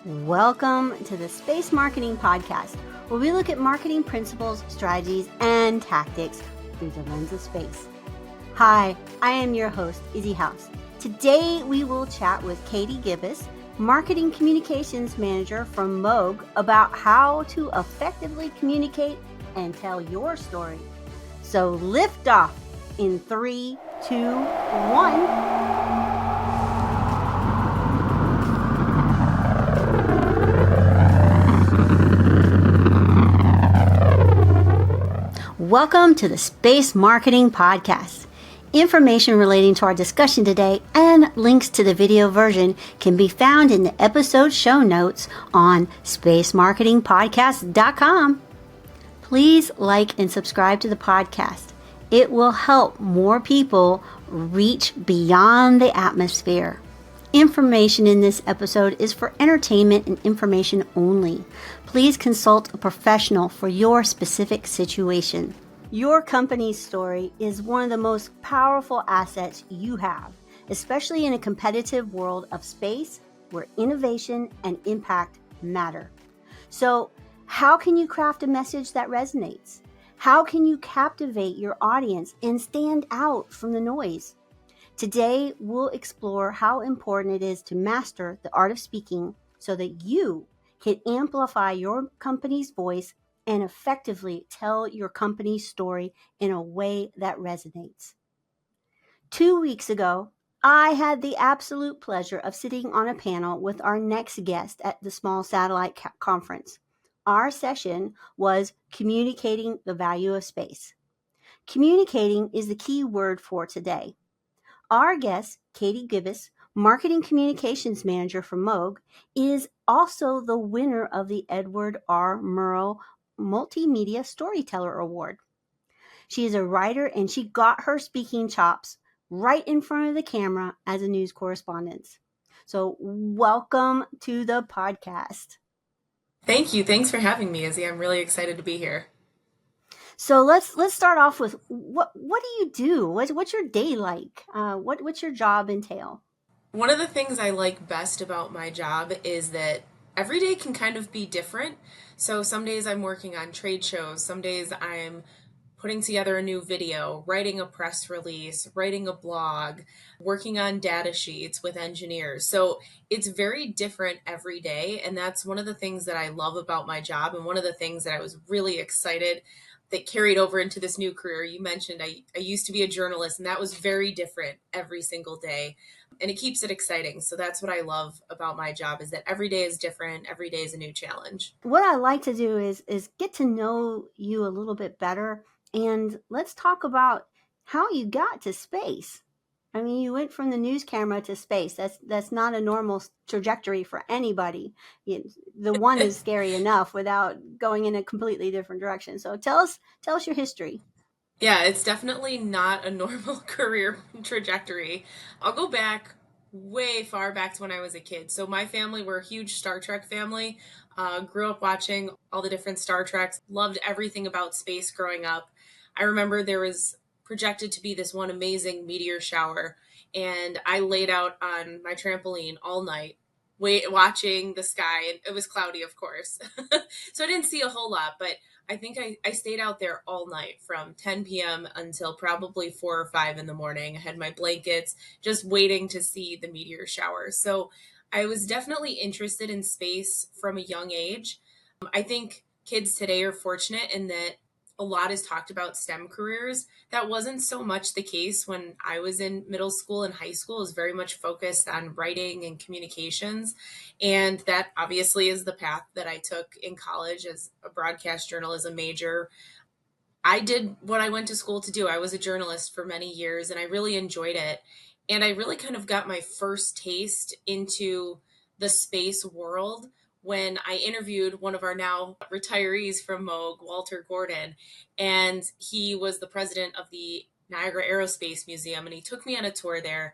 Welcome to the Space Marketing Podcast, where we look at marketing principles, strategies, and tactics through the lens of space. Hi, I am your host, Izzy. Today, we will chat with Katie Gibas, Marketing Communications Manager from Moog, about how to effectively communicate and tell your story. So lift off in 3, 2, 1. Welcome to the Space Marketing Podcast. Information relating to our discussion today and links to the video version can be found in the episode show notes on spacemarketingpodcast.com. Please like and subscribe to the podcast. It will help more people reach beyond the atmosphere. Information in this episode is for entertainment and information only. Please consult a professional for your specific situation. Your company's story is one of the most powerful assets you have, especially in a competitive world of space where innovation and impact matter. So, how can you craft a message that resonates? How can you captivate your audience and stand out from the noise? Today, we'll explore how important it is to master the art of speaking so that you can amplify your company's voice and effectively tell your company's story in a way that resonates. 2 weeks ago, I had the absolute pleasure of sitting on a panel with our next guest at the Small Satellite Conference. Our session was Communicating the Value of Space. Communicating is the key word for today. Our guest, Katie Gibas, Marketing Communications Manager for Moog, is also the winner of the Edward R. Murrow Multimedia Storyteller Award. She is a writer and she got her speaking chops right in front of the camera as a news correspondent. So welcome to the podcast. Thank you. Thanks for having me, Izzy. I'm really excited to be here. So let's start off with what do you do? What's your day like? What's your job entail? One of the things I like best about my job is that every day can kind of be different. So some days I'm working on trade shows, some days I'm putting together a new video, writing a press release, writing a blog, working on data sheets with engineers. So it's very different every day. And that's one of the things that I love about my job. And one of the things that I was really excited that carried over into this new career. You mentioned I used to be a journalist, and that was very different every single day. And it keeps it exciting. So that's what I love about my job, is that every day is different. Every day is a new challenge. What I like to do is get to know you a little bit better. And let's talk about how you got to space. I mean, you went from the news camera to space. That's not a normal trajectory for anybody. The one is scary enough without going in a completely different direction. So tell us your history. Yeah, it's definitely not a normal career trajectory. I'll go back way far back to when I was a kid. So my family, we're a huge Star Trek family. Grew up watching all the different Star Treks. Loved everything about space growing up. I remember there was projected to be this one amazing meteor shower, and I laid out on my trampoline all night watching the sky, and it was cloudy, of course. So I didn't see a whole lot, but I think I stayed out there all night from 10 p.m. until probably 4 or 5 in the morning. I had my blankets just waiting to see the meteor shower. So I was definitely interested in space from a young age. I think kids today are fortunate in that a lot is talked about STEM careers. That wasn't so much the case when I was in middle school and high school. It was very much focused on writing and communications. And that obviously is the path that I took in college as a broadcast journalism major. I did what I went to school to do. I was a journalist for many years and I really enjoyed it. And I really kind of got my first taste into the space world when I interviewed one of our now retirees from Moog, Walter Gordon, and he was the president of the Niagara Aerospace Museum. And he took me on a tour there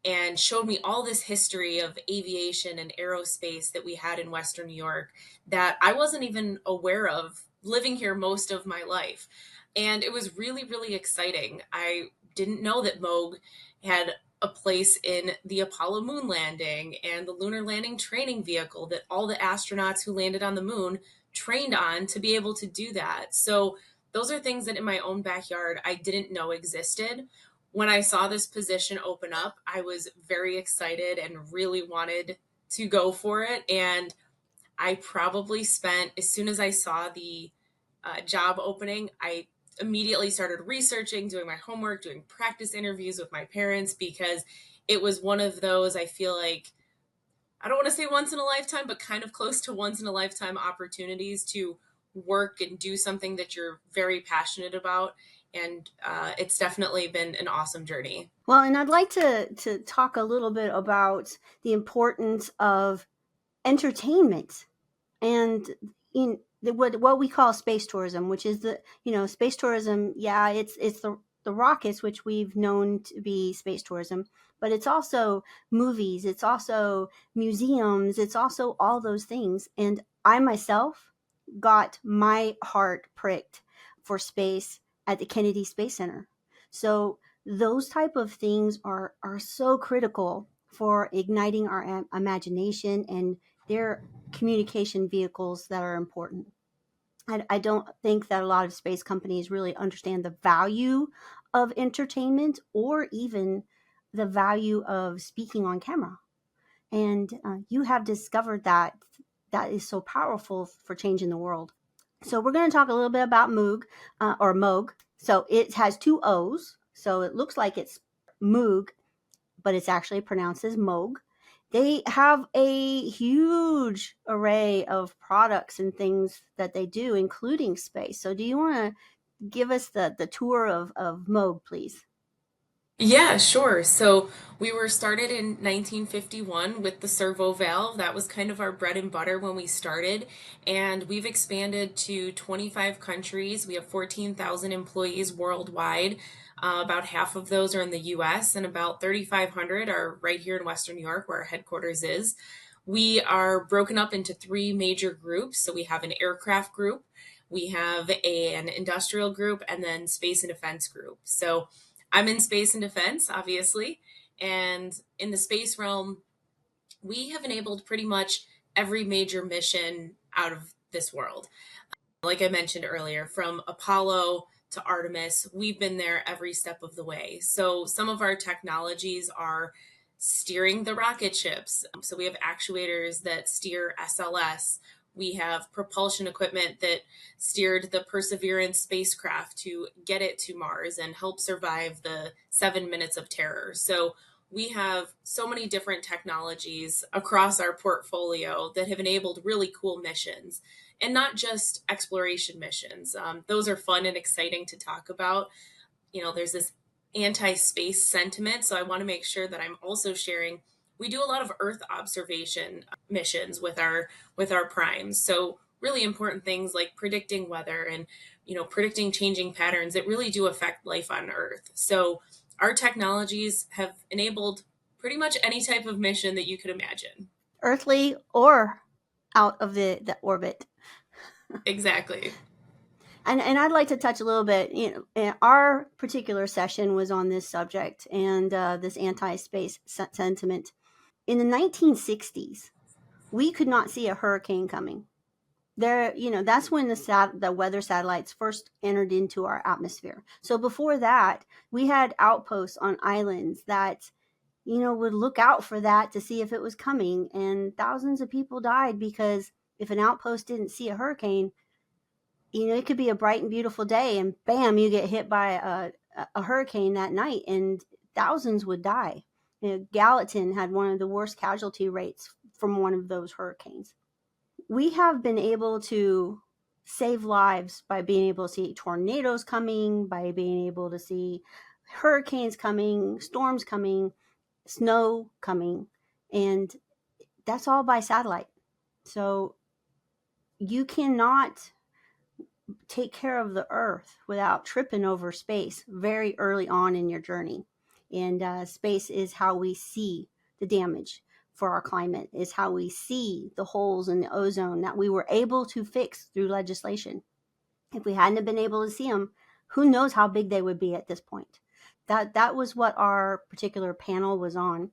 and showed me all this history of aviation and aerospace that we had in Western New York that I wasn't even aware of living here most of my life. And it was really, really exciting. I didn't know that Moog had a place in the Apollo moon landing and the lunar landing training vehicle that all the astronauts who landed on the moon trained on to be able to do that. So those are things that in my own backyard I didn't know existed. When I saw this position open up, I was very excited and really wanted to go for it. And I probably spent, as soon as I saw the job opening, I immediately started researching, doing my homework, doing practice interviews with my parents, because it was one of those, I feel like, I don't want to say once in a lifetime, but kind of close to once in a lifetime opportunities to work and do something that you're very passionate about. And it's definitely been an awesome journey. Well, and I'd like to talk a little bit about the importance of entertainment and in what we call space tourism, which is space tourism. Yeah, it's the rockets, which we've known to be space tourism, but it's also movies, it's also museums, it's also all those things. And I myself got my heart pricked for space at the Kennedy Space Center. So those type of things are so critical for igniting our imagination, and they're communication vehicles that are important. I don't think that a lot of space companies really understand the value of entertainment or even the value of speaking on camera. And you have discovered that is so powerful for changing the world. So we're going to talk a little bit about Moog or Moog. So it has two O's. So it looks like it's Moog, but it's actually pronounced as Moog. They have a huge array of products and things that they do, including space. So do you want to give us the tour of Moog, please? Yeah, sure. So we were started in 1951 with the servo valve. That was kind of our bread and butter when we started. And we've expanded to 25 countries. We have 14,000 employees worldwide. About half of those are in the US, and about 3,500 are right here in Western New York, where our headquarters is. We are broken up into three major groups. So we have an aircraft group, we have an industrial group, and then space and defense group. So I'm in space and defense, obviously. And in the space realm, we have enabled pretty much every major mission out of this world. Like I mentioned earlier, from Apollo to Artemis, we've been there every step of the way. So some of our technologies are steering the rocket ships. So we have actuators that steer SLS. We have propulsion equipment that steered the Perseverance spacecraft to get it to Mars and help survive the 7 minutes of terror. So we have so many different technologies across our portfolio that have enabled really cool missions, and not just exploration missions. Those are fun and exciting to talk about. There's this anti-space sentiment, so I want to make sure that I'm also sharing. We do a lot of Earth observation missions with our primes. So really important things like predicting weather and predicting changing patterns that really do affect life on Earth. So our technologies have enabled pretty much any type of mission that you could imagine. Earthly or out of the orbit. Exactly. And I'd like to touch a little bit. Our particular session was on this subject and this anti-space sentiment. In the 1960s, we could not see a hurricane coming. That's when the weather satellites first entered into our atmosphere. So before that, we had outposts on islands that would look out for that to see if it was coming, and thousands of people died because if an outpost didn't see a hurricane, it could be a bright and beautiful day and bam, you get hit by a hurricane that night and thousands would die. Gallatin had one of the worst casualty rates from one of those hurricanes. We have been able to save lives by being able to see tornadoes coming, by being able to see hurricanes coming, storms coming, snow coming, and that's all by satellite. So you cannot take care of the earth without tripping over space very early on in your journey. And space is how we see the damage for our climate, is how we see the holes in the ozone that we were able to fix through legislation. If we hadn't been able to see them, who knows how big they would be at this point. that was what our particular panel was on.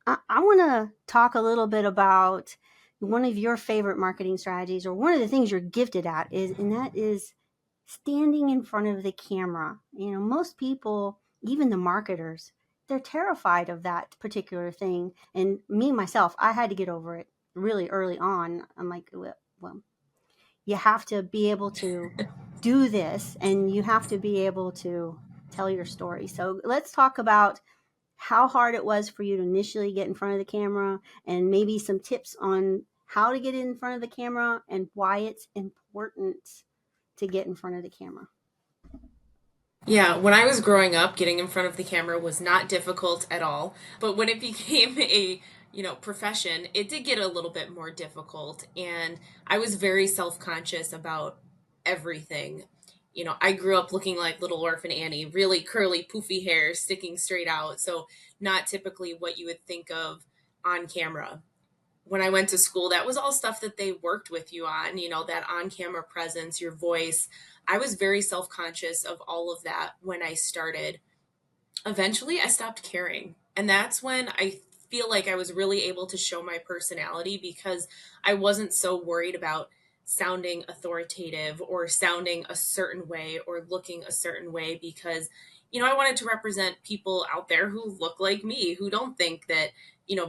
I want to talk a little bit about one of your favorite marketing strategies, or one of the things you're gifted at, and that is standing in front of the camera. Most people, even the marketers, they're terrified of that particular thing. And me, myself, I had to get over it really early on. I'm like, well, you have to be able to do this, and you have to be able to tell your story. So let's talk about how hard it was for you to initially get in front of the camera, and maybe some tips on how to get in front of the camera and why it's important to get in front of the camera. Yeah, when I was growing up, getting in front of the camera was not difficult at all. But when it became a, profession, it did get a little bit more difficult. And I was very self-conscious about everything. I grew up looking like little orphan Annie, really curly, poofy hair sticking straight out. So not typically what you would think of on camera. When I went to school, that was all stuff that they worked with you on, that on camera presence, your voice. I was very self conscious of all of that when I started. Eventually, I stopped caring. And that's when I feel like I was really able to show my personality, because I wasn't so worried about sounding authoritative or sounding a certain way or looking a certain way, because I wanted to represent people out there who look like me, who don't think that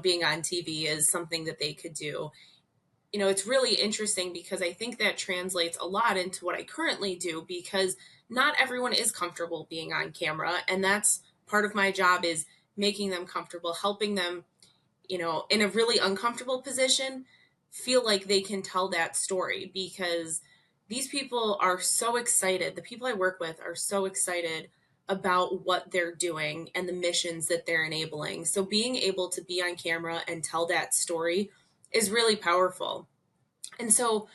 being on TV is something that they could do. It's really interesting, because I think that translates a lot into what I currently do, because not everyone is comfortable being on camera, and that's part of my job, is making them comfortable, helping them, in a really uncomfortable position, feel like they can tell that story, because these people are so excited. The people I work with are so excited about what they're doing and the missions that they're enabling. So being able to be on camera and tell that story is really powerful. And so,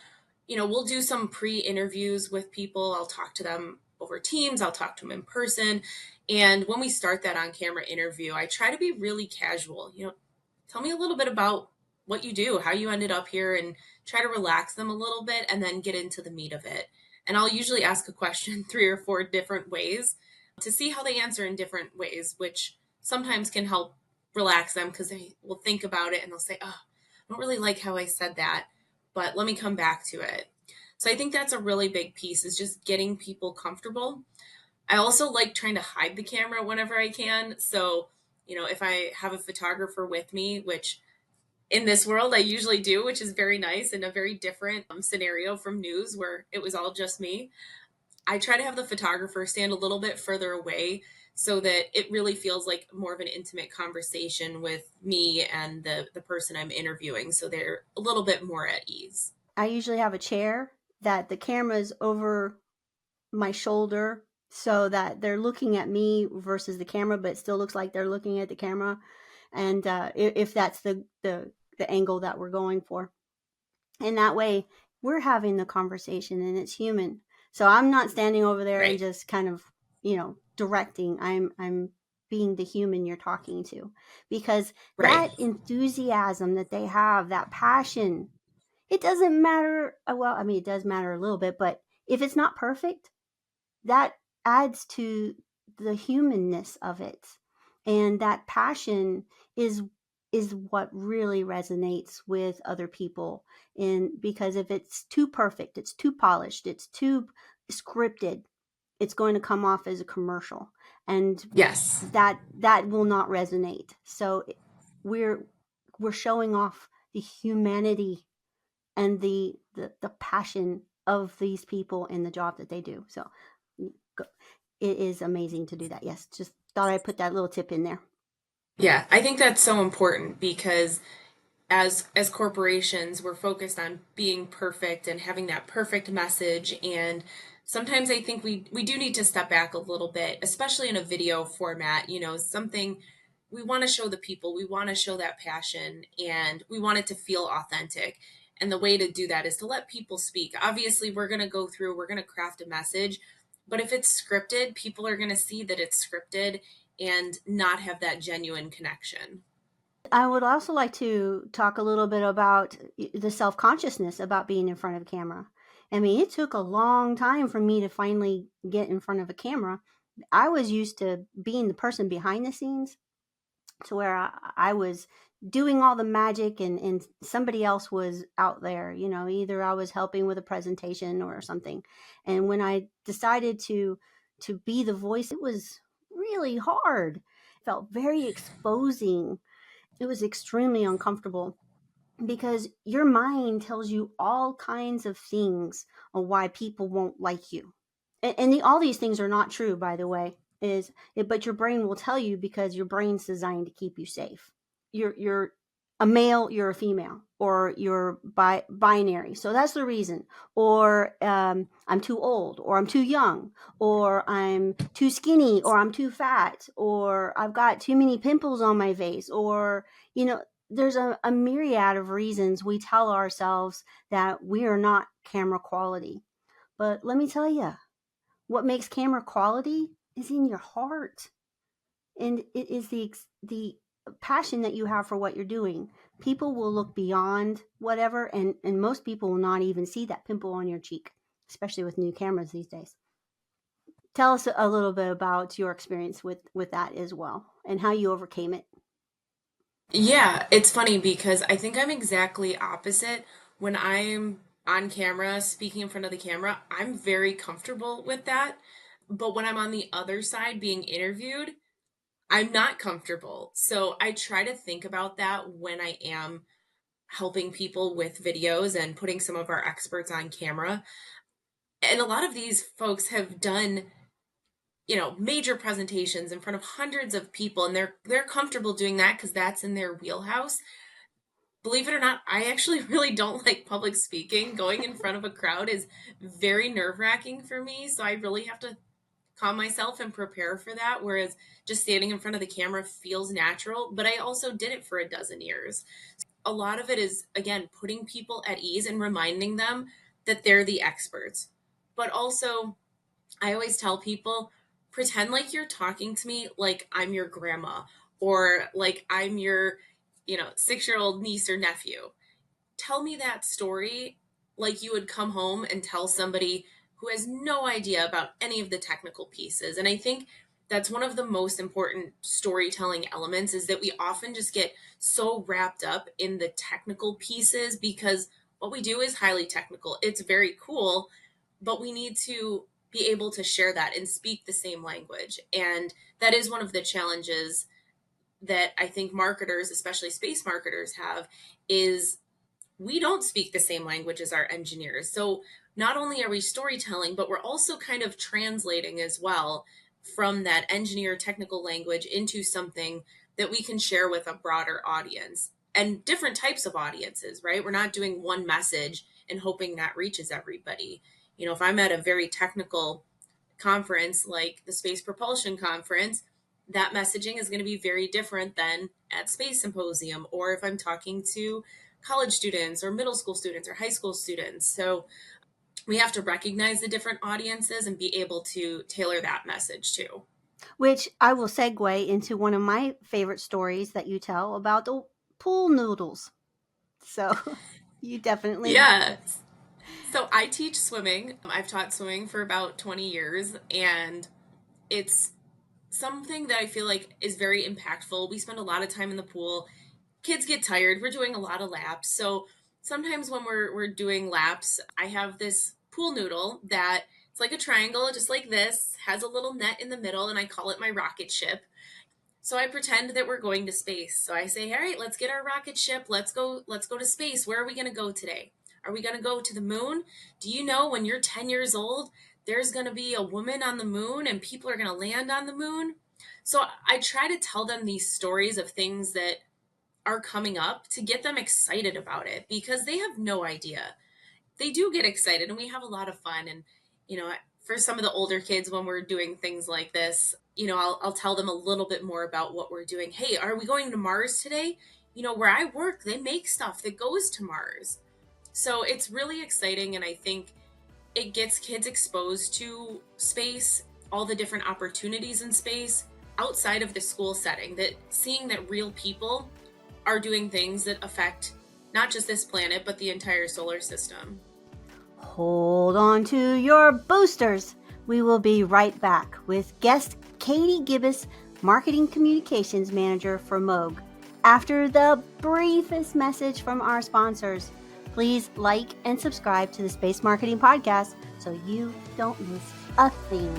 we'll do some pre-interviews with people. I'll talk to them over Teams, I'll talk to them in person. And when we start that on camera interview, I try to be really casual. Tell me a little bit about what you do, how you ended up here, and try to relax them a little bit and then get into the meat of it. And I'll usually ask a question 3 or 4 different ways to see how they answer in different ways, which sometimes can help relax them, because they will think about it and they'll say, oh, I don't really like how I said that, but let me come back to it. So I think that's a really big piece, is just getting people comfortable. I also like trying to hide the camera whenever I can. So, if I have a photographer with me, which in this world I usually do, which is very nice, in a very different scenario from news where it was all just me, I try to have the photographer stand a little bit further away, so that it really feels like more of an intimate conversation with me and the person I'm interviewing. So they're a little bit more at ease. I usually have a chair that the camera's over my shoulder, so that they're looking at me versus the camera, but it still looks like they're looking at the camera. And if that's the angle that we're going for, and that way we're having the conversation and it's human. So I'm not standing over there and Right. just kind of, directing. I'm being the human you're talking to, because Right. that enthusiasm that they have, that passion, it doesn't matter. Well, I mean, it does matter a little bit, but if it's not perfect, that adds to the humanness of it. And that passion is what really resonates with other people. And because if it's too perfect, it's too polished, it's too scripted, it's going to come off as a commercial, and Yes. that will not resonate. So we're showing off the humanity and the passion of these people in the job that they do. So it is amazing to do that. Yes, just thought I'd put that little tip in there. Yeah, I think that's so important, because as corporations, we're focused on being perfect and having that perfect message. And sometimes I think we do need to step back a little bit, especially in a video format. Something we want to show the people, we want to show that passion, and we want it to feel authentic. And the way to do that is to let people speak. Obviously, we're going to we're going to craft a message, but if it's scripted, people are going to see that it's scripted and not have that genuine connection. I would also like to talk a little bit about the self consciousness about being in front of a camera. I mean, it took a long time for me to finally get in front of a camera. I was used to being the person behind the scenes, to where I was doing all the magic, and somebody else was out there, either I was helping with a presentation or something. And when I decided to be the voice, it was really hard. It felt very exposing. It was extremely uncomfortable, because your mind tells you all kinds of things on why people won't like you. And all these things are not true, by the way. But your brain will tell you, because your brain's designed to keep you safe. You're a male, you're a female, or you're binary. So that's the reason. Or I'm too old, or I'm too young, or I'm too skinny, or I'm too fat, or I've got too many pimples on my face, or there's a myriad of reasons we tell ourselves that we are not camera quality. But let me tell you, what makes camera quality is in your heart, and it is the passion that you have for what you're doing. People will look beyond whatever, and most people will not even see that pimple on your cheek, especially with new cameras these days. Tell us a little bit about your experience with that as well, and how you overcame it. Yeah, it's funny because I think I'm exactly opposite. When I'm on camera, speaking in front of the camera, I'm very comfortable with that. But when I'm on the other side being interviewed, I'm not comfortable. So I try to think about that when I am helping people with videos and putting some of our experts on camera. And a lot of these folks have done, major presentations in front of hundreds of people, and they're comfortable doing that because that's in their wheelhouse. Believe it or not, I actually really don't like public speaking. Going in front of a crowd is very nerve-wracking for me, so I really have to calm myself and prepare for that, whereas just standing in front of the camera feels natural. But I also did it for a dozen years. A lot of it is, again, putting people at ease and reminding them that they're the experts. But also, I always tell people, pretend like you're talking to me like I'm your grandma, or like I'm your, 6-year-old niece or nephew. Tell me that story like you would come home and tell somebody who has no idea about any of the technical pieces. And I think that's one of the most important storytelling elements, is that we often just get so wrapped up in the technical pieces, because what we do is highly technical. It's very cool, but we need to be able to share that and speak the same language. And that is one of the challenges that I think marketers, especially space marketers, have, is we don't speak the same language as our engineers. So not only are we storytelling, but we're also kind of translating as well from that engineer technical language into something that we can share with a broader audience and different types of audiences, right? We're not doing one message and hoping that reaches everybody. If I'm at a very technical conference like the Space Propulsion Conference, that messaging is going to be very different than at Space Symposium, or if I'm talking to college students or middle school students or high school students. So we have to recognize the different audiences and be able to tailor that message too. Which I will segue into one of my favorite stories that you tell about the pool noodles. So you definitely. Yeah. So I teach swimming. I've taught swimming for about 20 years, and it's something that I feel like is very impactful. We spend a lot of time in the pool. Kids get tired. We're doing a lot of laps. So sometimes when we're doing laps, I have this pool noodle that it's like a triangle, just like this, has a little net in the middle, and I call it my rocket ship. So I pretend that we're going to space. So I say, all right, let's get our rocket ship. Let's go to space. Where are we going to go today? Are we going to go to the moon? Do you know when you're 10 years old, there's going to be a woman on the moon and people are going to land on the moon? So I try to tell them these stories of things that are coming up to get them excited about it, because they have no idea. They do get excited and we have a lot of fun. And, for some of the older kids, when we're doing things like this, I'll tell them a little bit more about what we're doing. Hey, are we going to Mars today? Where I work, they make stuff that goes to Mars. So it's really exciting. And I think it gets kids exposed to space, all the different opportunities in space outside of the school setting, that seeing that real people are doing things that affect not just this planet, but the entire solar system. Hold on to your boosters, We will be right back with guest Katie Gibas, Marketing Communications Manager for Moog, after the briefest message from our sponsors. Please like and subscribe to the Space Marketing Podcast so you don't miss a thing.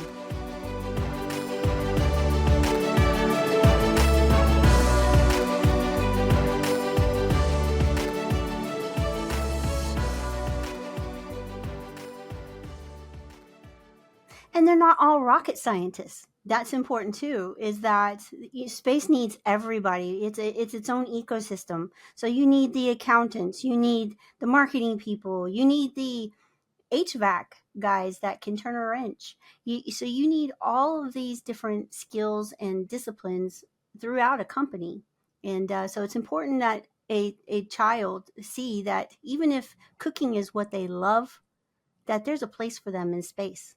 And they're not all rocket scientists. That's important too, is that space needs everybody. It's its own ecosystem. So you need the accountants, you need the marketing people, you need the HVAC guys that can turn a wrench. So you need all of these different skills and disciplines throughout a company. And so it's important that a child see that even if cooking is what they love, that there's a place for them in space.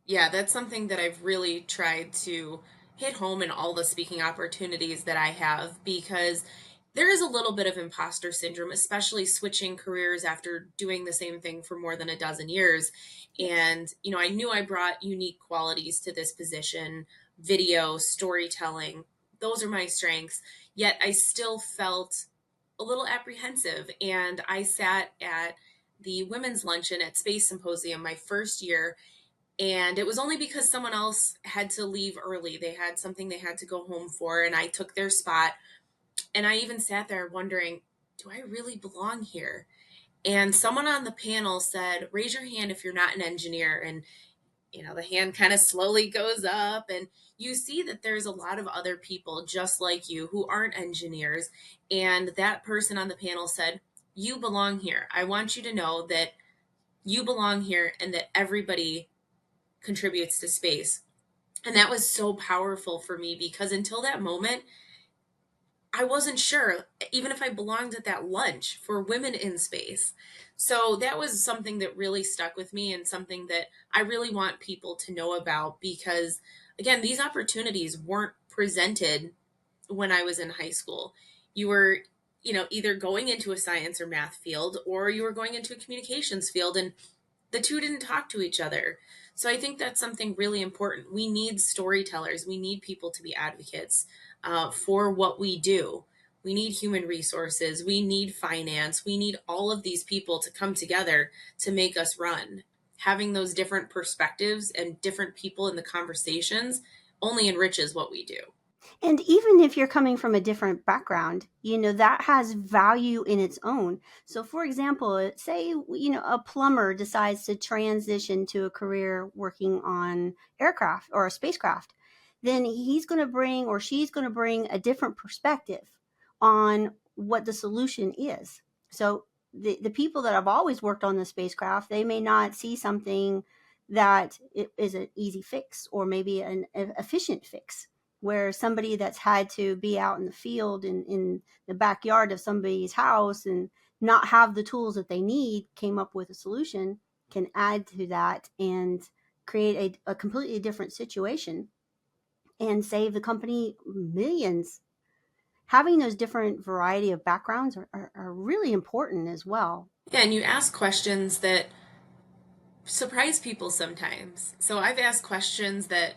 Yeah, that's something that I've really tried to hit home in all the speaking opportunities that I have, because there is a little bit of imposter syndrome, especially switching careers after doing the same thing for more than a dozen years. And, I knew I brought unique qualities to this position: video, storytelling. Those are my strengths. Yet I still felt a little apprehensive. And I sat at the women's luncheon at Space Symposium my first year, and it was only because someone else had to leave early. They had something they had to go home for, and I took their spot. And I even sat there wondering, do I really belong here? And someone on the panel said, raise your hand if you're not an engineer. And, the hand kind of slowly goes up, and you see that there's a lot of other people just like you who aren't engineers. And that person on the panel said, you belong here. I want you to know that you belong here and that everybody contributes to space. And that was so powerful for me, because until that moment, I wasn't sure even if I belonged at that lunch for women in space. So that was something that really stuck with me, and something that I really want people to know about, because, again, these opportunities weren't presented when I was in high school. You were, either going into a science or math field, or you were going into a communications field, and the two didn't talk to each other. So I think that's something really important. We need storytellers. We need people to be advocates for what we do. We need human resources. We need finance. We need all of these people to come together to make us run. Having those different perspectives and different people in the conversations only enriches what we do. And even if you're coming from a different background, that has value in its own. So, for example, say, a plumber decides to transition to a career working on aircraft or a spacecraft, then he's going to bring, or she's going to bring, a different perspective on what the solution is. So, the people that have always worked on the spacecraft, they may not see something that is an easy fix, or maybe an efficient fix, where somebody that's had to be out in the field, in the backyard of somebody's house, and not have the tools that they need, came up with a solution, can add to that and create a completely different situation and save the company millions. Having those different variety of backgrounds are really important as well. Yeah, and you ask questions that surprise people sometimes. So I've asked questions that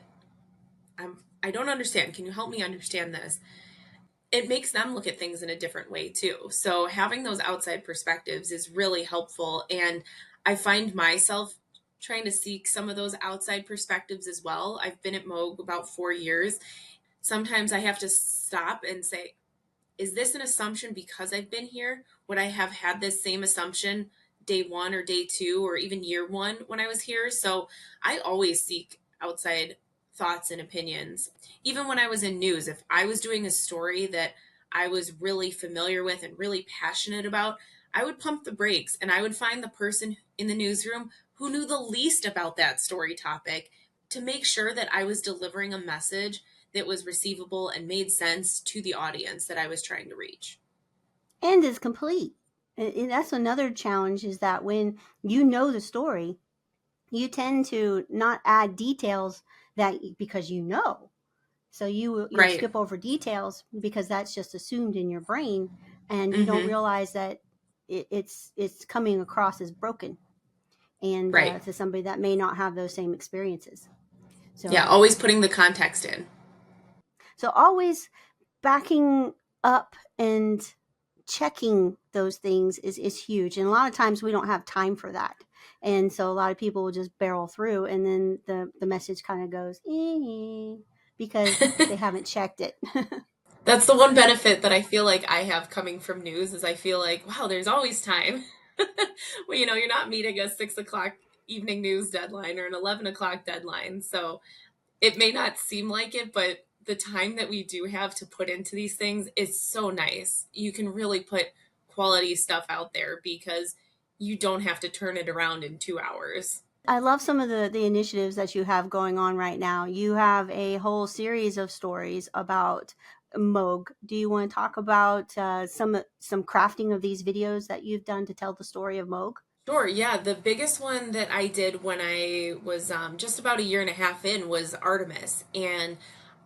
I don't understand. Can you help me understand this? It makes them look at things in a different way too. So having those outside perspectives is really helpful. And I find myself trying to seek some of those outside perspectives as well. I've been at Moog about 4 years. Sometimes I have to stop and say, is this an assumption because I've been here? Would I have had this same assumption day one or day two or even year one when I was here? So I always seek outside thoughts and opinions. Even when I was in news, if I was doing a story that I was really familiar with and really passionate about, I would pump the brakes and I would find the person in the newsroom who knew the least about that story topic to make sure that I was delivering a message that was receivable and made sense to the audience that I was trying to reach. And is complete. And that's another challenge, is that when you know the story, you tend to not add details that, because so you'll Right. skip over details because that's just assumed in your brain, and you don't Mm-hmm. realize that it's coming across as broken. and Right. to somebody that may not have those same experiences. Yeah, So, always putting the context in. so always backing up and checking those things is huge. And a lot of times we don't have time for that. And so a lot of people will just barrel through, and then the message kind of goes, because they haven't checked it. That's the one benefit that I feel like I have coming from news is I feel like, wow, there's always time. Well, you're not meeting a 6 o'clock evening news deadline or an 11 o'clock deadline. So it may not seem like it, but the time that we do have to put into these things is so nice. You can really put quality stuff out there because you don't have to turn it around in 2 hours. I love some of the initiatives that you have going on right now. You have a whole series of stories about Moog. Do you want to talk about some crafting of these videos that you've done to tell the story of Moog? Sure, yeah. The biggest one that I did when I was just about a year and a half in was Artemis. And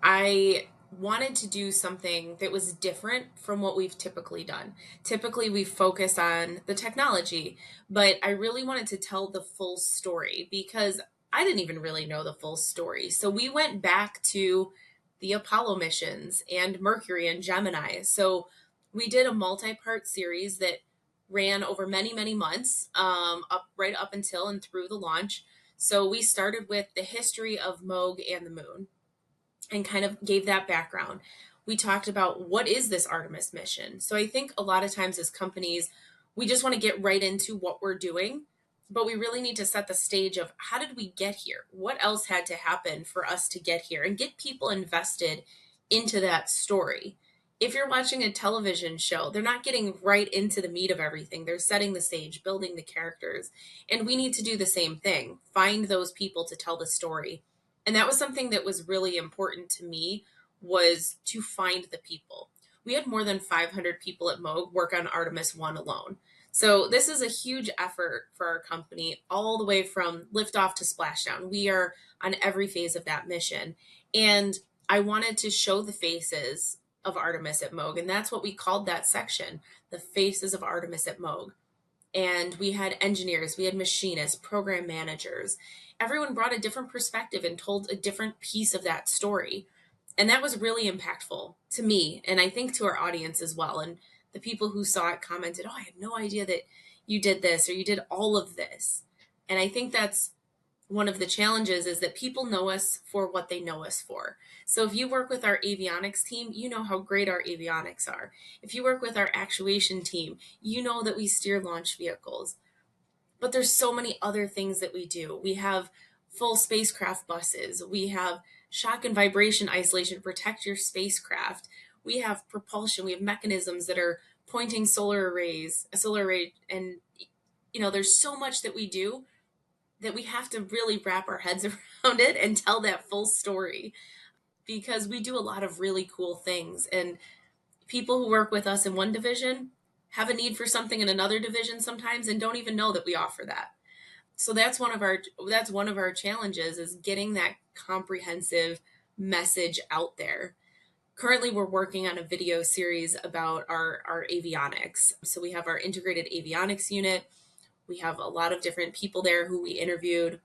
I wanted to do something that was different from what we've typically done. Typically, we focus on the technology, but I really wanted to tell the full story because I didn't even really know the full story. So we went back to the Apollo missions and Mercury and Gemini. So we did a multi-part series that ran over many, many months, up until and through the launch. So we started with the history of Moog and the moon and kind of gave that background. We talked about what is this Artemis mission. So I think a lot of times as companies, we just want to get right into what we're doing, but we really need to set the stage of how did we get here? What else had to happen for us to get here and get people invested into that story. If you're watching a television show, they're not getting right into the meat of everything. They're setting the stage, building the characters. And we need to do the same thing. Find those people to tell the story, and that was something that was really important to me, was to find the people. We had more than 500 people at Moog work on Artemis 1 alone. So this is a huge effort for our company, all the way from liftoff to splashdown. We are on every phase of that mission. And I wanted to show the faces of Artemis at Moog. And that's what we called that section, the faces of Artemis at Moog. And we had engineers, we had machinists, program managers. Everyone brought a different perspective and told a different piece of that story. And that was really impactful to me, and I think to our audience as well. And the people who saw it commented, "Oh, I had no idea that you did this or you did all of this." And I think that's one of the challenges, is that people know us for what they know us for. So if you work with our avionics team, you know how great our avionics are. If you work with our actuation team, you know that we steer launch vehicles. But there's so many other things that we do. We have full spacecraft buses. We have shock and vibration isolation to protect your spacecraft. We have propulsion. We have mechanisms that are pointing solar arrays, a solar array, and there's so much that we do that we have to really wrap our heads around it and tell that full story, because we do a lot of really cool things, and people who work with us in one division have a need for something in another division sometimes and don't even know that we offer that. So that's one of our challenges, is getting that comprehensive message out there. Currently, we're working on a video series about our avionics. So we have our integrated avionics unit. We have a lot of different people there who we interviewed.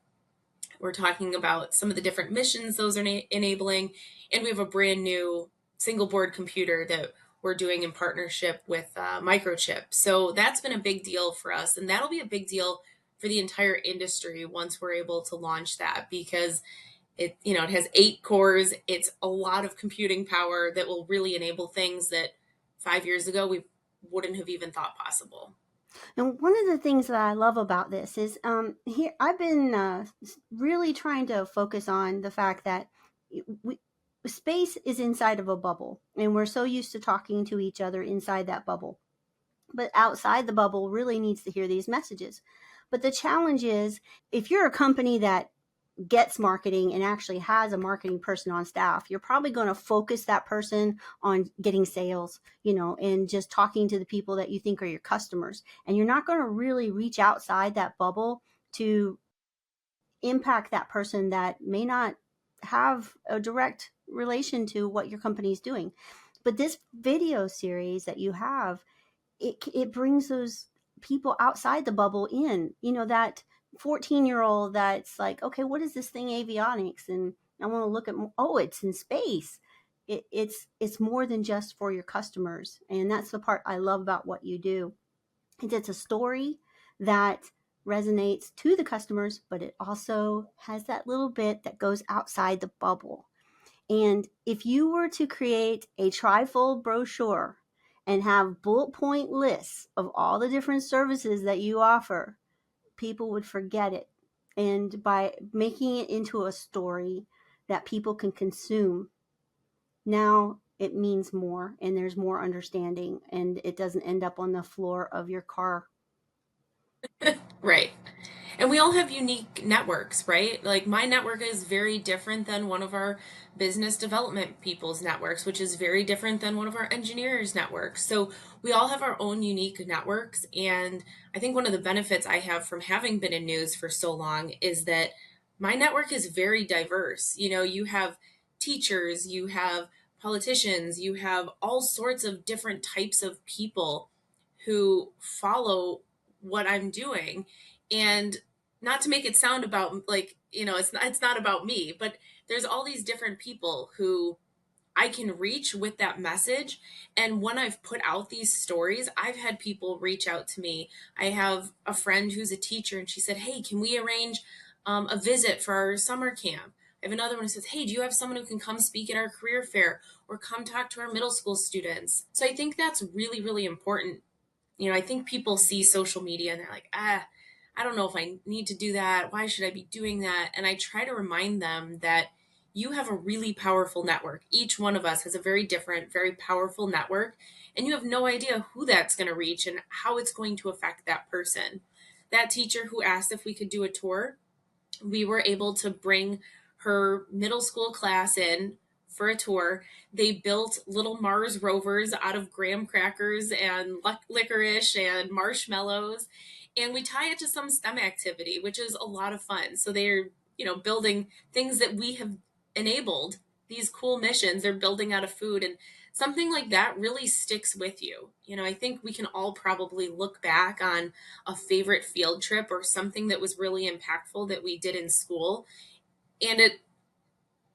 We're talking about some of the different missions those are enabling. And we have a brand new single board computer that we're doing in partnership with Microchip. So that's been a big deal for us. And that'll be a big deal for the entire industry once we're able to launch that, because it has 8 cores. It's a lot of computing power that will really enable things that 5 years ago we wouldn't have even thought possible. And one of the things that I love about this is here I've been really trying to focus on the fact that we, space is inside of a bubble, and we're so used to talking to each other inside that bubble. But outside the bubble really needs to hear these messages. But the challenge is, if you're a company that gets marketing and actually has a marketing person on staff, you're probably going to focus that person on getting sales, and just talking to the people that you think are your customers. And you're not going to really reach outside that bubble to impact that person that may not have a direct relation to what your company is doing. But this video series that you have, it brings those people outside the bubble in, that 14-year-old that's like, okay, what is this thing, avionics? And I want to look at, oh, it's in space. It's more than just for your customers. And that's the part I love about what you do. It's a story that resonates to the customers, but it also has that little bit that goes outside the bubble. And if you were to create a trifold brochure and have bullet point lists of all the different services that you offer, people would forget it. And by making it into a story that people can consume, now it means more and there's more understanding, and it doesn't end up on the floor of your car. Right. And we all have unique networks, right? Like my network is very different than one of our business development people's networks, which is very different than one of our engineers' networks. So we all have our own unique networks. And I think one of the benefits I have from having been in news for so long is that my network is very diverse. You know, you have teachers, you have politicians, you have all sorts of different types of people who follow what I'm doing. And not to make it sound about like, it's not about me, but there's all these different people who I can reach with that message. And when I've put out these stories, I've had people reach out to me. I have a friend who's a teacher, and she said, "Hey, can we arrange a visit for our summer camp?" I have another one who says, "Hey, do you have someone who can come speak at our career fair or come talk to our middle school students?" So I think that's really, really important. I think people see social media and they're like, I don't know if I need to do that. Why should I be doing that? And I try to remind them that you have a really powerful network. Each one of us has a very different, very powerful network, and you have no idea who that's going to reach and how it's going to affect that person. That teacher who asked if we could do a tour, we were able to bring her middle school class in for a tour. They built little Mars rovers out of graham crackers and licorice and marshmallows. And we tie it to some STEM activity, which is a lot of fun. So they're, building things that we have enabled, these cool missions they're building out of food. And something like that really sticks with you. I think we can all probably look back on a favorite field trip or something that was really impactful that we did in school, and it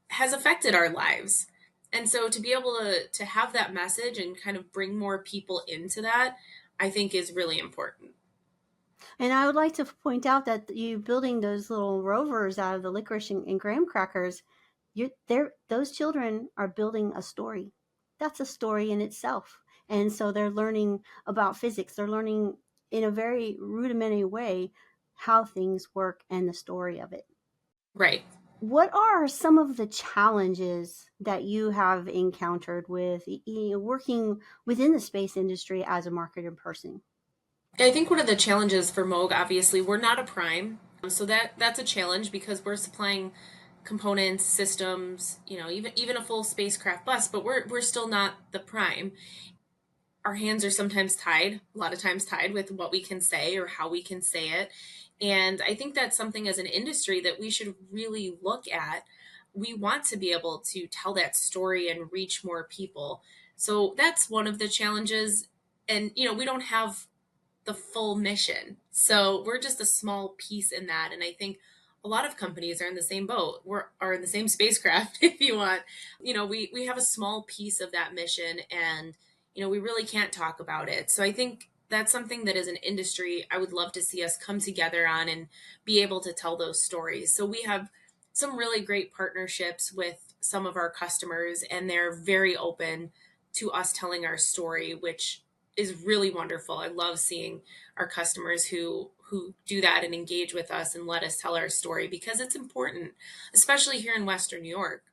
has affected our lives. And so to be able to have that message and kind of bring more people into that, I think is really important. And I would like to point out that you building those little rovers out of the licorice and graham crackers, those children are building a story. That's a story in itself. And so they're learning about physics. They're learning in a very rudimentary way how things work and the story of it. Right. What are some of the challenges that you have encountered with working within the space industry as a marketer person? I think one of the challenges for Moog, obviously, we're not a prime, so that's a challenge because we're supplying components, systems, even a full spacecraft bus, but we're still not the prime. Our hands are sometimes tied, a lot of times tied with what we can say or how we can say it. And I think that's something as an industry that we should really look at. We want to be able to tell that story and reach more people. So that's one of the challenges. And, we don't have the full mission. So we're just a small piece in that. And I think a lot of companies are in the same boat. Are in the same spacecraft, if you want. We have a small piece of that mission, and we really can't talk about it. So I think that's something that as an industry, I would love to see us come together on and be able to tell those stories. So we have some really great partnerships with some of our customers, and they're very open to us telling our story, which is really wonderful. I love seeing our customers who do that and engage with us and let us tell our story because it's important, especially here in Western New York.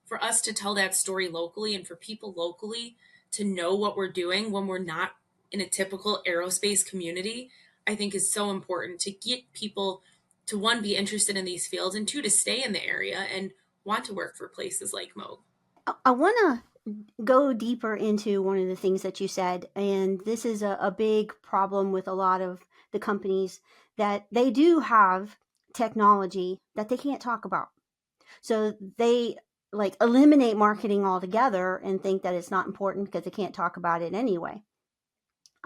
For us to tell that story locally and for people locally to know what we're doing when we're not in a typical aerospace community, I think is so important to get people to, one, be interested in these fields, and two, to stay in the area and want to work for places like Moog. I want to go deeper into one of the things that you said, and this is a big problem with a lot of the companies, that they do have technology that they can't talk about. So they like eliminate marketing altogether and think that it's not important because they can't talk about it anyway.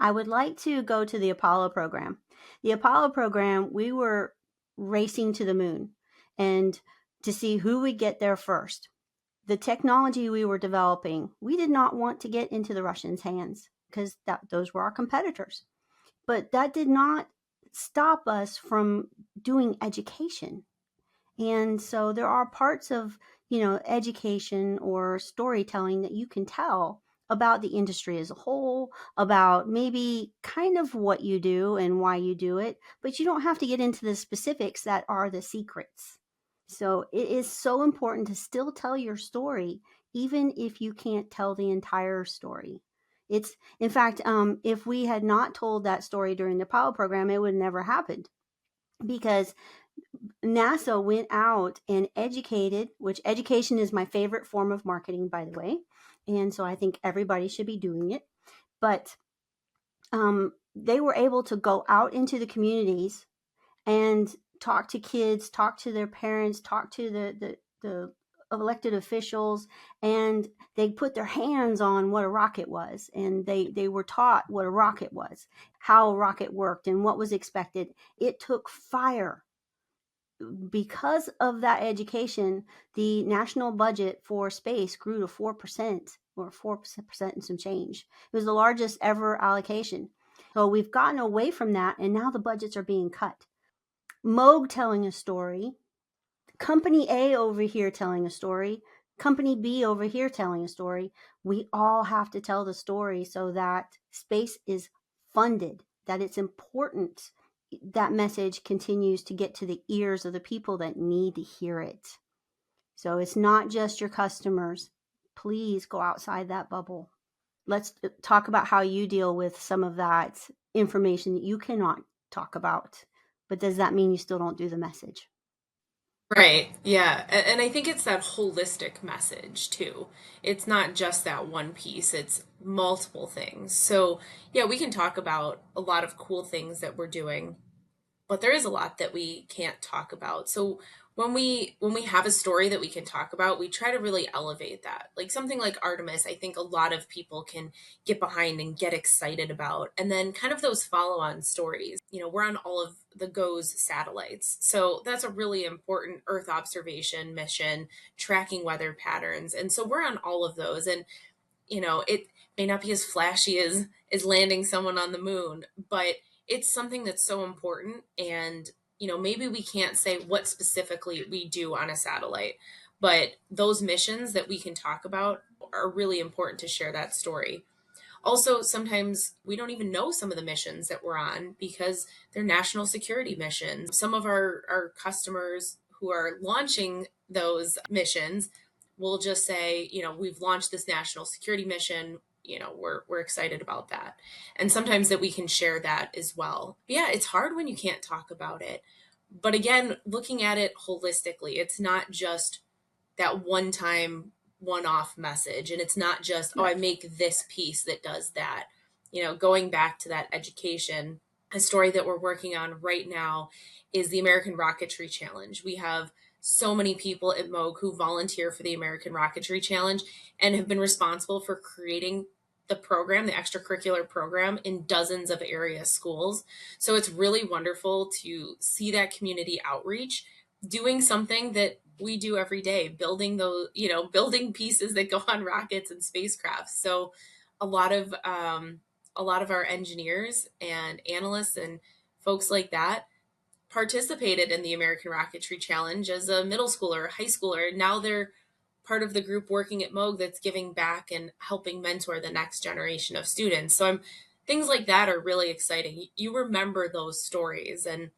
I would like to go to the Apollo program. The Apollo program, we were racing to the moon and to see who would get there first. The technology we were developing, we did not want to get into the Russians' hands because those were our competitors. But that did not stop us from doing education. And so there are parts of, education or storytelling that you can tell about the industry as a whole, about maybe kind of what you do and why you do it, but you don't have to get into the specifics that are the secrets. So it is so important to still tell your story, even if you can't tell the entire story. It's, in fact, if we had not told that story during the Apollo program, it would have never happened because NASA went out and educated, which education is my favorite form of marketing, by the way. And so I think everybody should be doing it. But they were able to go out into the communities and talk to kids, talk to their parents, talk to the elected officials, and they put their hands on what a rocket was, and they were taught what a rocket was, how a rocket worked, and what was expected. It took fire. Because of that education, the national budget for space grew to 4% or 4% and some change. It was the largest ever allocation. So we've gotten away from that, and now the budgets are being cut. Moog telling a story, Company A over here telling a story, Company B over here telling a story. We all have to tell the story so that space is funded, that it's important. That message continues to get to the ears of the people that need to hear it. So it's not just your customers. Please go outside that bubble. Let's talk about how you deal with some of that information that you cannot talk about. But does that mean you still don't do the message? Right. Yeah. And I think it's that holistic message too. It's not just that one piece, it's multiple things. So, yeah, we can talk about a lot of cool things that we're doing, but there is a lot that we can't talk about. So when we have a story that we can talk about, we try to really elevate that. Like something like Artemis, I think a lot of people can get behind and get excited about. And then kind of those follow-on stories. We're on all of the GOES satellites. So that's a really important Earth observation mission, tracking weather patterns. And so we're on all of those. And it may not be as flashy as landing someone on the moon, but it's something that's so important. And, maybe we can't say what specifically we do on a satellite, but those missions that we can talk about are really important to share that story. Also, sometimes we don't even know some of the missions that we're on because they're national security missions. Some of our customers who are launching those missions will just say, we've launched this national security mission. We're excited about that. And sometimes that we can share that as well. But yeah, it's hard when you can't talk about it. But again, looking at it holistically, it's not just that one time one off message. And it's not just, oh, I make this piece that does that. Going back to that education, a story that we're working on right now is the American Rocketry Challenge. We have so many people at Moog who volunteer for the American Rocketry Challenge and have been responsible for creating the program, the extracurricular program in dozens of area schools. So it's really wonderful to see that community outreach doing something that we do every day, building those, building pieces that go on rockets and spacecraft. So a lot of our engineers and analysts and folks like that participated in the American Rocketry Challenge as a middle schooler, high schooler. Now they're part of the group working at Moog that's giving back and helping mentor the next generation of students. So things like that are really exciting. You remember those stories. And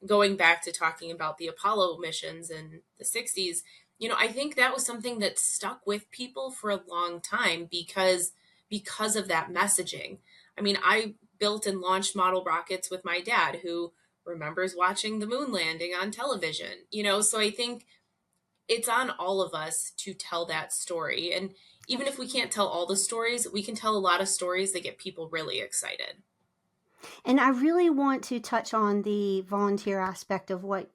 going back to talking about the Apollo missions in the 60s, I think that was something that stuck with people for a long time because of that messaging. I mean, I built and launched model rockets with my dad, who remembers watching the moon landing on television. So I think it's on all of us to tell that story. And even if we can't tell all the stories, we can tell a lot of stories that get people really excited. And I really want to touch on the volunteer aspect of what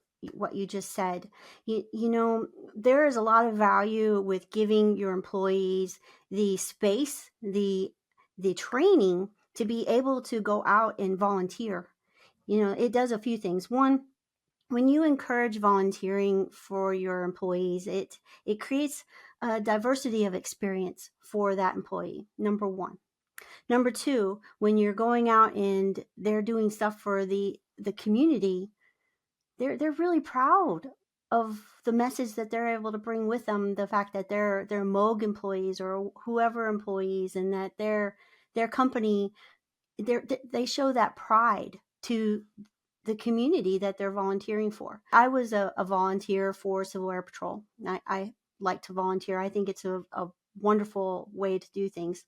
you just said. There is a lot of value with giving your employees the space, the training to be able to go out and volunteer. It does a few things. One, when you encourage volunteering for your employees, it creates a diversity of experience for that employee, number one. Number two, when you're going out and they're doing stuff for the community, they're really proud of the message that they're able to bring with them, the fact that they're Moog employees or whoever employees, and that their company, they show that pride to the community that they're volunteering for. I was a volunteer for Civil Air Patrol. I like to volunteer. I think it's a wonderful way to do things.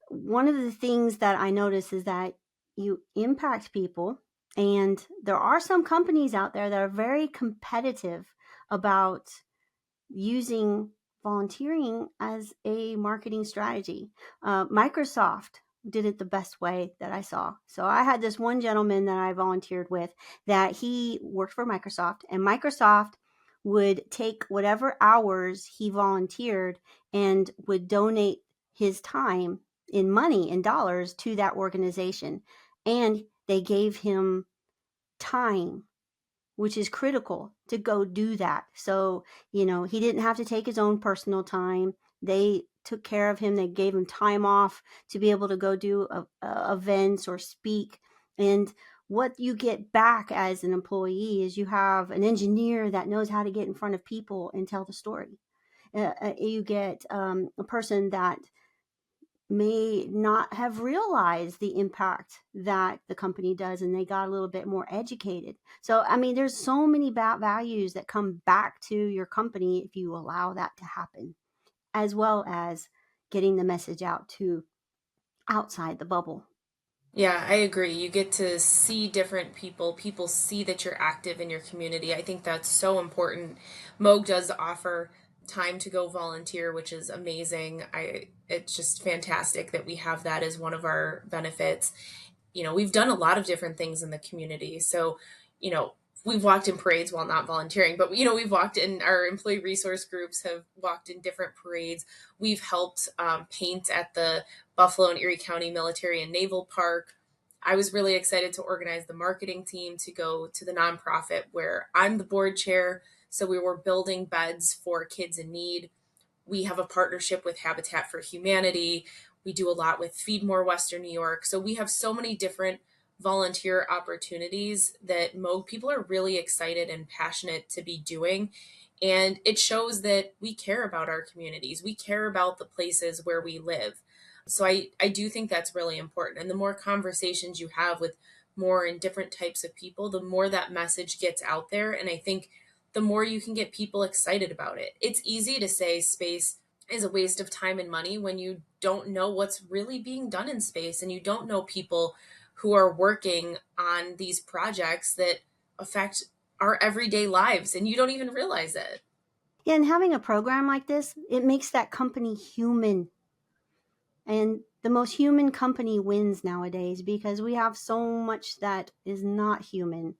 One of the things that I notice is that you impact people, and there are some companies out there that are very competitive about using volunteering as a marketing strategy. Microsoft did it the best way that I saw. So I had this one gentleman that I volunteered with that he worked for Microsoft, and Microsoft would take whatever hours he volunteered and would donate his time in money, in dollars, to that organization. And they gave him time, which is critical to go do that. So, he didn't have to take his own personal time. They took care of him. They gave him time off to be able to go do events or speak. And what you get back as an employee is you have an engineer that knows how to get in front of people and tell the story. You get a person that may not have realized the impact that the company does, and they got a little bit more educated. So, there's so many values that come back to your company if you allow that to happen, as well as getting the message out to outside the bubble. Yeah, I agree. You get to see different people. People see that you're active in your community. I think that's so important. Moog does offer time to go volunteer, which is amazing. It's just fantastic that we have that as one of our benefits. We've done a lot of different things in the community. So, you know, we've walked in parades while not volunteering, but we've walked in, our employee resource groups have walked in different parades. We've helped paint at the Buffalo and Erie County Military and Naval Park. I was really excited to organize the marketing team to go to the nonprofit where I'm the board chair. So we were building beds for kids in need. We have a partnership with Habitat for Humanity. We do a lot with Feed More Western New York. So we have so many different volunteer opportunities that Moog people are really excited and passionate to be doing. And it shows that we care about our communities. We care about the places where we live. So I do think that's really important. And the more conversations you have with more and different types of people, the more that message gets out there. And I think the more you can get people excited about it. It's easy to say space is a waste of time and money when you don't know what's really being done in space and you don't know people who are working on these projects that affect our everyday lives and you don't even realize it. Yeah, and having a program like this, it makes that company human. And the most human company wins nowadays because we have so much that is not human.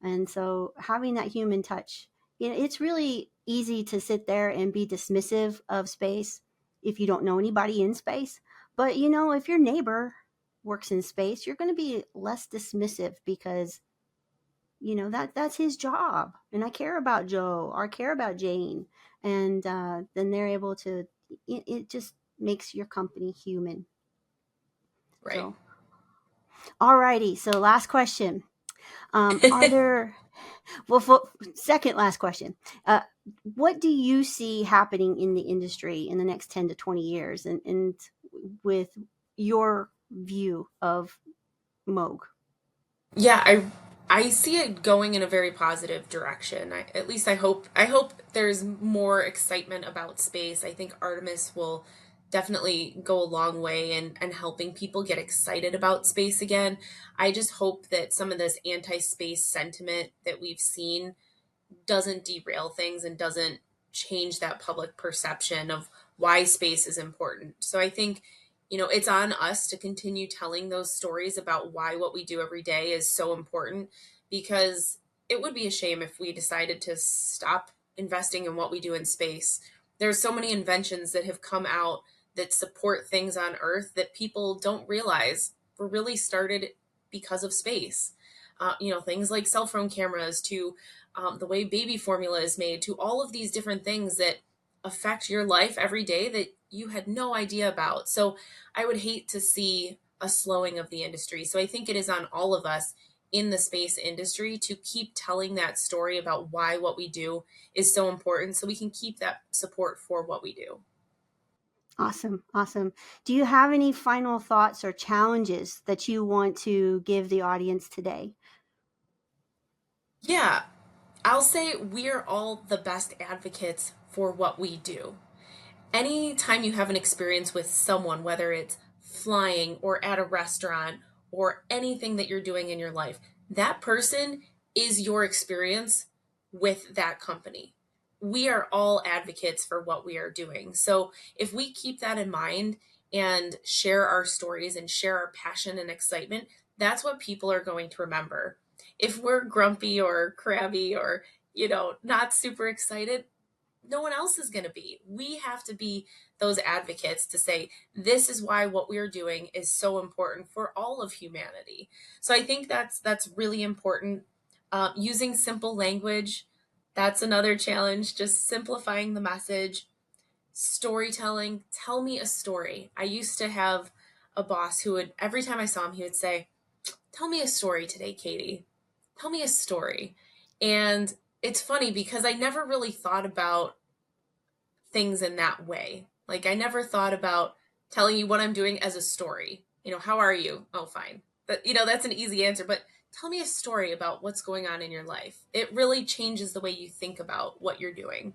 And so having that human touch, it's really easy to sit there and be dismissive of space if you don't know anybody in space. But if your neighbor works in space, you're going to be less dismissive because that's his job, and I care about Joe or I care about Jane, and then they're able to. It just makes your company human. Right. So, alrighty. So, last question. Are there Well, second last question. What do you see happening in the industry in the next 10 to 20 years, and with your view of Moog? Yeah, I see it going in a very positive direction. At least I hope there's more excitement about space. I think Artemis will definitely go a long way in helping people get excited about space again. I just hope that some of this anti-space sentiment that we've seen doesn't derail things and doesn't change that public perception of why space is important. So I think, it's on us to continue telling those stories about why what we do every day is so important, because it would be a shame if we decided to stop investing in what we do in space. There's so many inventions that have come out that support things on Earth that people don't realize were really started because of space. Things like cell phone cameras to the way baby formula is made to all of these different things that affect your life every day that you had no idea about. So I would hate to see a slowing of the industry. So I think it is on all of us in the space industry to keep telling that story about why what we do is so important so we can keep that support for what we do. Awesome. Awesome. Do you have any final thoughts or challenges that you want to give the audience today? Yeah, I'll say we are all the best advocates for what we do. Anytime you have an experience with someone, whether it's flying or at a restaurant or anything that you're doing in your life, that person is your experience with that company. We are all advocates for what we are doing. So if we keep that in mind and share our stories and share our passion and excitement, that's what people are going to remember. If we're grumpy or crabby or, not super excited, no one else is going to be. We have to be those advocates to say, this is why what we are doing is so important for all of humanity. So I think that's really important. Using simple language, that's another challenge. Just simplifying the message, storytelling. Tell me a story. I used to have a boss who would, every time I saw him, he would say, tell me a story today, Katie. Tell me a story. And it's funny because I never really thought about things in that way. Like I never thought about telling you what I'm doing as a story. How are you? Oh, fine. But that's an easy answer, but tell me a story about what's going on in your life. It really changes the way you think about what you're doing.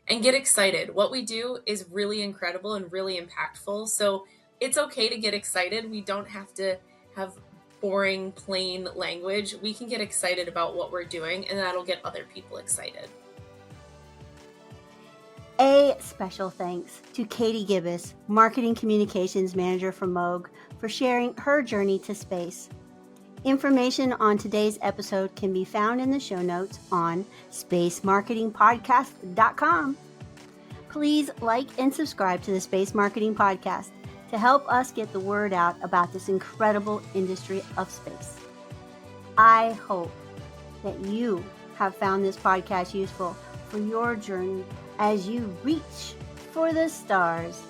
And get excited. What we do is really incredible and really impactful. So it's okay to get excited. We don't have to have boring, plain language. We can get excited about what we're doing, and that'll get other people excited. A special thanks to Katie Gibas, Marketing Communications Manager for Moog, for sharing her journey to space. Information on today's episode can be found in the show notes on spacemarketingpodcast.com. Please like and subscribe to the Space Marketing Podcast to help us get the word out about this incredible industry of space. I hope that you have found this podcast useful for your journey as you reach for the stars.